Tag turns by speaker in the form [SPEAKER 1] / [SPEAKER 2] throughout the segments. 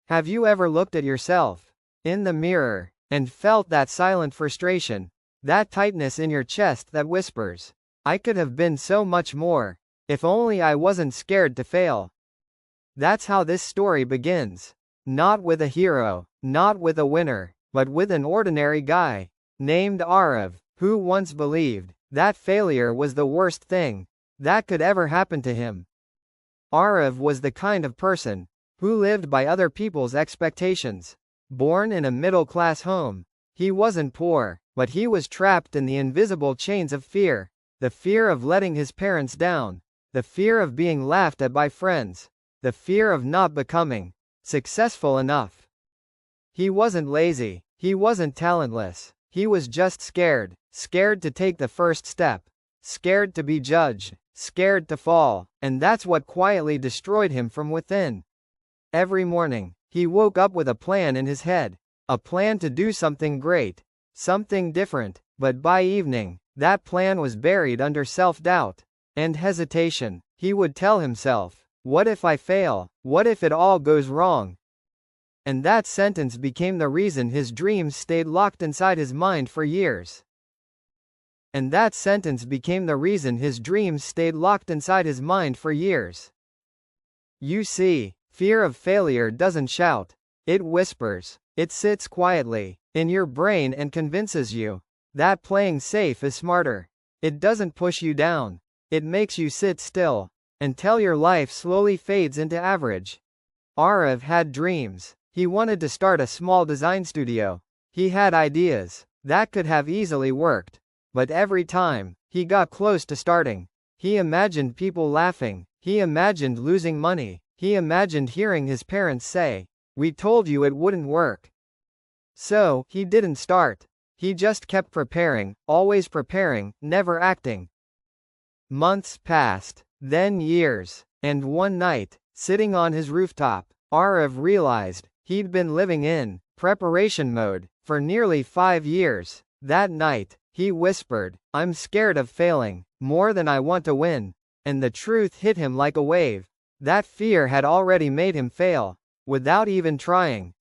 [SPEAKER 1] Have you ever looked at yourself in the mirror and felt that silent frustration, that tightness in your chest that whispers, I could have been so much more, if only I wasn't scared to fail? That's how this story begins. Not with a hero, not with a winner, but with an ordinary guy named Arav, who once believed that failure was the worst thing that could ever happen to him. Arav was the kind of person who lived by other people's expectations. Born in a middle-class home, he wasn't poor, but he was trapped in the invisible chains of fear. The fear of letting his parents down, the fear of being laughed at by friends, the fear of not becoming successful enough. He wasn't lazy, he wasn't talentless, he was just scared, scared to take the first step, scared to be judged, scared to fall, and that's what quietly destroyed him from within. Every morning, he woke up with a plan in his head, a plan to do something great, something different, but by evening, that plan was buried under self-doubt and hesitation. He would tell himself, what if I fail? What if it all goes wrong? And that sentence became the reason his dreams stayed locked inside his mind for years. And that sentence became the reason his dreams stayed locked inside his mind for years. You see, fear of failure doesn't shout. It whispers. It sits quietly in your brain and convinces you that playing safe is smarter. It doesn't push you down. It makes you sit still until your life slowly fades into average. Arav had dreams. He wanted to start a small design studio. He had ideas that could have easily worked. But every time he got close to starting, he imagined people laughing. He imagined losing money. He imagined hearing his parents say, "We told you it wouldn't work." So, he didn't start. He just kept preparing, always preparing, never acting. Months passed, then years, and one night, sitting on his rooftop, Arav realized he'd been living in preparation mode for nearly 5 years. That night, he whispered, "I'm scared of failing, more than I want to win." And the truth hit him like a wave. That fear had already made him fail, without even trying.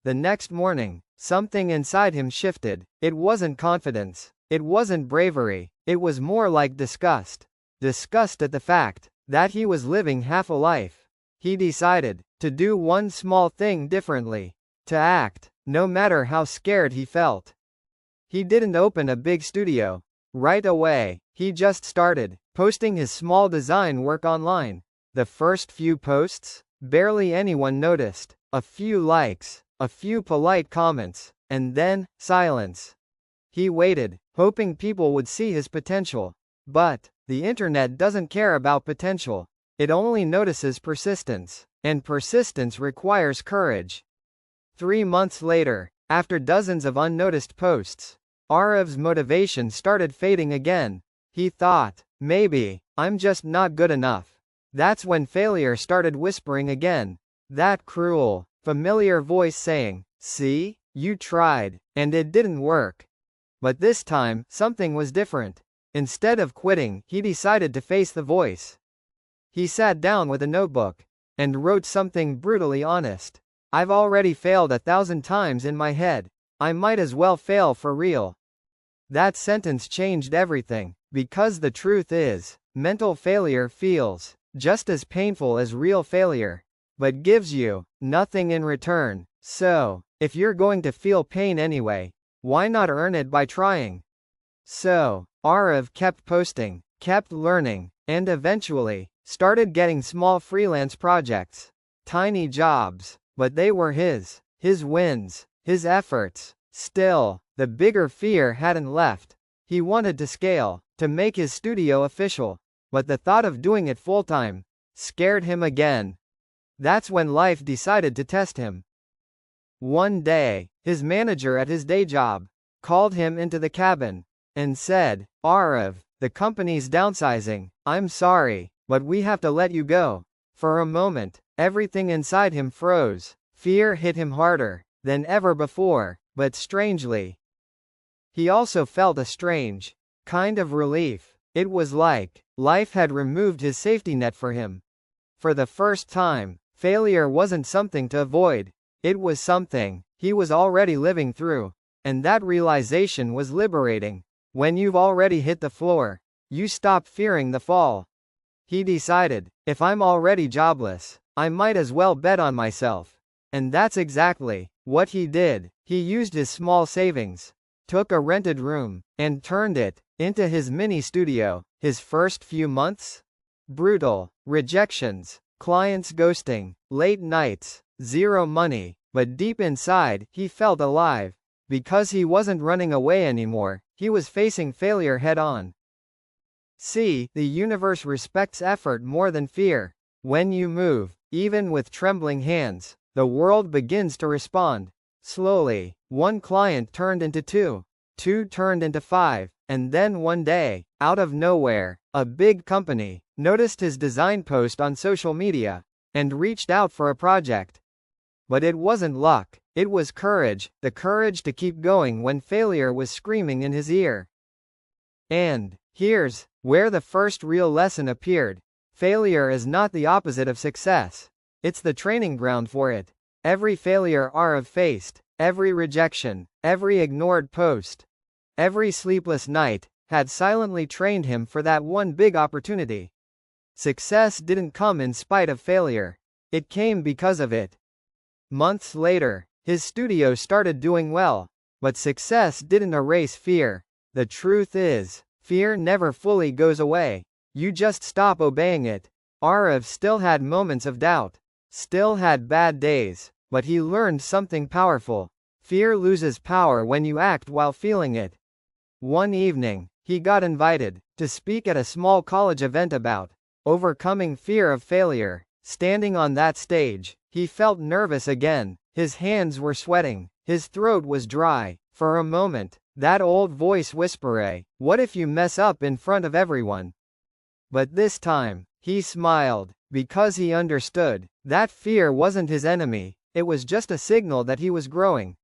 [SPEAKER 1] The next morning, something inside him shifted. It wasn't confidence. It wasn't bravery. It was more like disgust. Disgust at the fact that he was living half a life. He decided to do one small thing differently. To act, no matter how scared he felt. He didn't open a big studio right away. He just started posting his small design work online. The first few posts, barely anyone noticed. A few likes, a few polite comments, and then silence. He waited, hoping people would see his potential. But the internet doesn't care about potential. It only notices persistence, and persistence requires courage. 3 months later, after dozens of unnoticed posts, Arav's motivation started fading again. He thought, maybe I'm just not good enough. That's when failure started whispering again. That cruel, familiar voice saying, "See, you tried, and it didn't work." But this time, something was different. Instead of quitting, he decided to face the voice. He sat down with a notebook and wrote something brutally honest. "I've already failed 1,000 times in my head. I might as well fail for real." That sentence changed everything, because the truth is, mental failure feels just as painful as real failure, but gives you nothing in return. So, if you're going to feel pain anyway, why not earn it by trying? So, Arav kept posting, kept learning, and eventually started getting small freelance projects. Tiny jobs, but they were his wins, his efforts. Still, the bigger fear hadn't left. He wanted to scale, to make his studio official, but the thought of doing it full-time scared him again. That's when life decided to test him. One day, his manager at his day job called him into the cabin and said, "Arav, the company's downsizing. I'm sorry, but we have to let you go." For a moment, everything inside him froze. Fear hit him harder than ever before, but strangely, he also felt a strange kind of relief. It was like life had removed his safety net for him. For the first time, failure wasn't something to avoid. It was something he was already living through. And that realization was liberating. When you've already hit the floor, you stop fearing the fall. He decided, if I'm already jobless, I might as well bet on myself. And that's exactly what he did. He used his small savings, took a rented room, and turned it into his mini studio. His first few months? Brutal. Rejections, clients ghosting, late nights, zero money. But deep inside, he felt alive. Because he wasn't running away anymore, he was facing failure head on. See, the universe respects effort more than fear. When you move, even with trembling hands, the world begins to respond. Slowly, one client turned into two, two turned into five, and then one day, out of nowhere, a big company noticed his design post on social media and reached out for a project. But it wasn't luck, it was courage, the courage to keep going when failure was screaming in his ear. And here's where the first real lesson appeared. Failure is not the opposite of success. It's the training ground for it. Every failure Arav faced, every rejection, every ignored post, every sleepless night, had silently trained him for that one big opportunity. Success didn't come in spite of failure. It came because of it. Months later, his studio started doing well. But success didn't erase fear. The truth is, fear never fully goes away. You just stop obeying it. Arav still had moments of doubt, still had bad days, but he learned something powerful. Fear loses power when you act while feeling it. One evening, he got invited to speak at a small college event about overcoming fear of failure. Standing on that stage, he felt nervous again. His hands were sweating, his throat was dry. For a moment, that old voice whispered, "What if you mess up in front of everyone?" But this time, he smiled, because he understood that fear wasn't his enemy, it was just a signal that he was growing.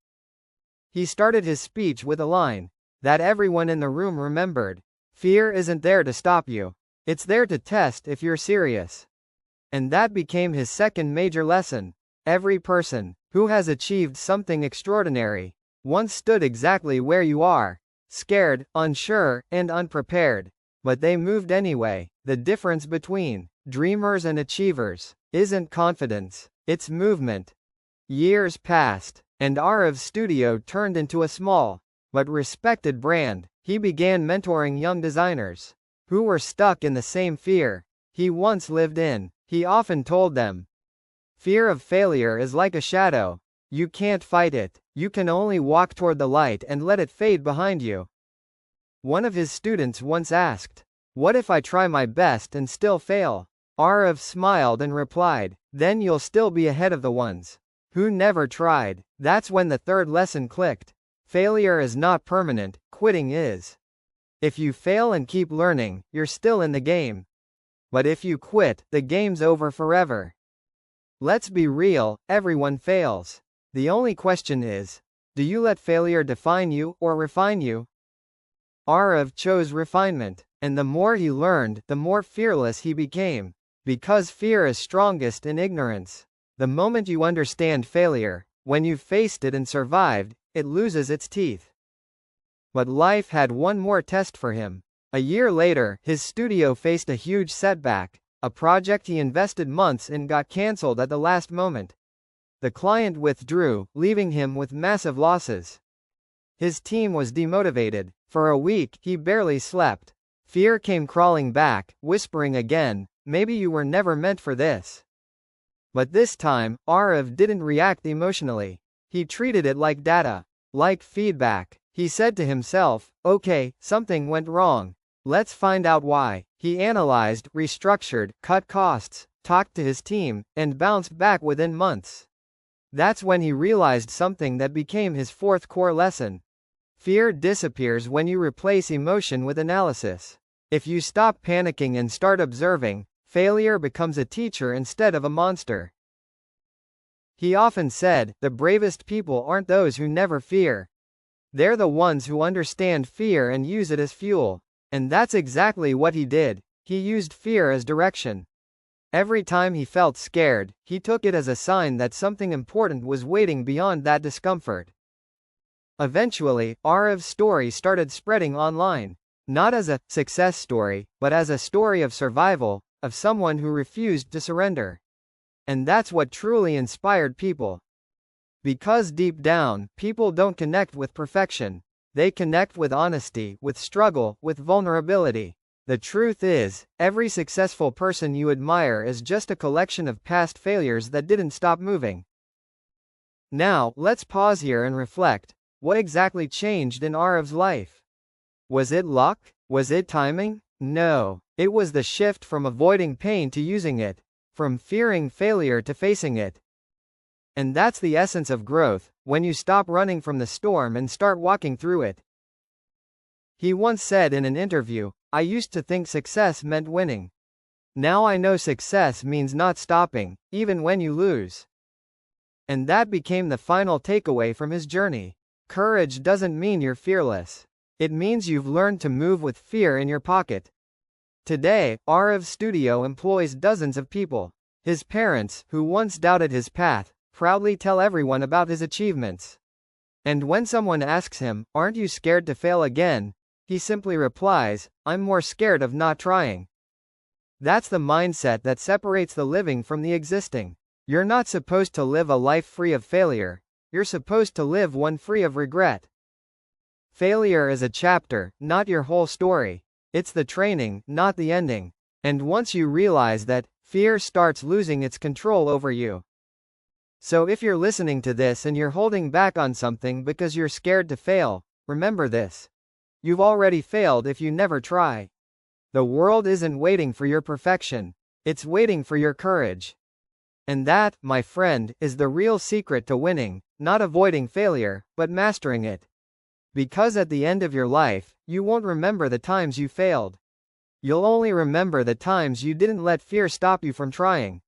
[SPEAKER 1] He started his speech with a line that everyone in the room remembered: "Fear isn't there to stop you. It's there to test if you're serious." And that became his second major lesson. Every person who has achieved something extraordinary once stood exactly where you are, scared, unsure, and unprepared. But they moved anyway. The difference between dreamers and achievers isn't confidence, it's movement. Years passed, and Arav's studio turned into a small but respected brand. He began mentoring young designers who were stuck in the same fear he once lived in. He often told them, "Fear of failure is like a shadow. You can't fight it, you can only walk toward the light and let it fade behind you." One of his students once asked, "What if I try my best and still fail?" Arav smiled and replied, "Then you'll still be ahead of the ones who never tried." That's when the third lesson clicked. Failure is not permanent, quitting is. If you fail and keep learning, you're still in the game. But if you quit, the game's over forever. Let's be real, everyone fails. The only question is, do you let failure define you or refine you? Arav chose refinement, and the more he learned, the more fearless he became. Because fear is strongest in ignorance. The moment you understand failure, when you've faced it and survived, it loses its teeth. But life had one more test for him. A year later, his studio faced a huge setback. A project he invested months in got cancelled at the last moment. The client withdrew, leaving him with massive losses. His team was demotivated. For a week, he barely slept. Fear came crawling back, whispering again, "Maybe you were never meant for this." But this time, Arav didn't react emotionally. He treated it like data, like feedback. He said to himself, "Okay, something went wrong. Let's find out why." He analyzed, restructured, cut costs, talked to his team, and bounced back within months. That's when he realized something that became his fourth core lesson. Fear disappears when you replace emotion with analysis. If you stop panicking and start observing, failure becomes a teacher instead of a monster. He often said, "The bravest people aren't those who never fear. They're the ones who understand fear and use it as fuel." And that's exactly what he did. He used fear as direction. Every time he felt scared, he took it as a sign that something important was waiting beyond that discomfort. Eventually, Arev's story started spreading online. Not as a success story, but as a story of survival, of someone who refused to surrender. And that's what truly inspired people. Because deep down, people don't connect with perfection. They connect with honesty, with struggle, with vulnerability. The truth is, every successful person you admire is just a collection of past failures that didn't stop moving. Now, let's pause here and reflect. What exactly changed in Arev's life? Was it luck? Was it timing? No. It was the shift from avoiding pain to using it, from fearing failure to facing it. And that's the essence of growth, when you stop running from the storm and start walking through it. He once said in an interview, "I used to think success meant winning. Now I know success means not stopping, even when you lose." And that became the final takeaway from his journey. Courage doesn't mean you're fearless. It means you've learned to move with fear in your pocket. Today, Arev's studio employs dozens of people. His parents, who once doubted his path, proudly tell everyone about his achievements. And when someone asks him, "Aren't you scared to fail again?" he simply replies, "I'm more scared of not trying." That's the mindset that separates the living from the existing. You're not supposed to live a life free of failure. You're supposed to live one free of regret. Failure is a chapter, not your whole story. It's the training, not the ending. And once you realize that, fear starts losing its control over you. So if you're listening to this and you're holding back on something because you're scared to fail, remember this. You've already failed if you never try. The world isn't waiting for your perfection. It's waiting for your courage. And that, my friend, is the real secret to winning, not avoiding failure, but mastering it. Because at the end of your life, you won't remember the times you failed. You'll only remember the times you didn't let fear stop you from trying.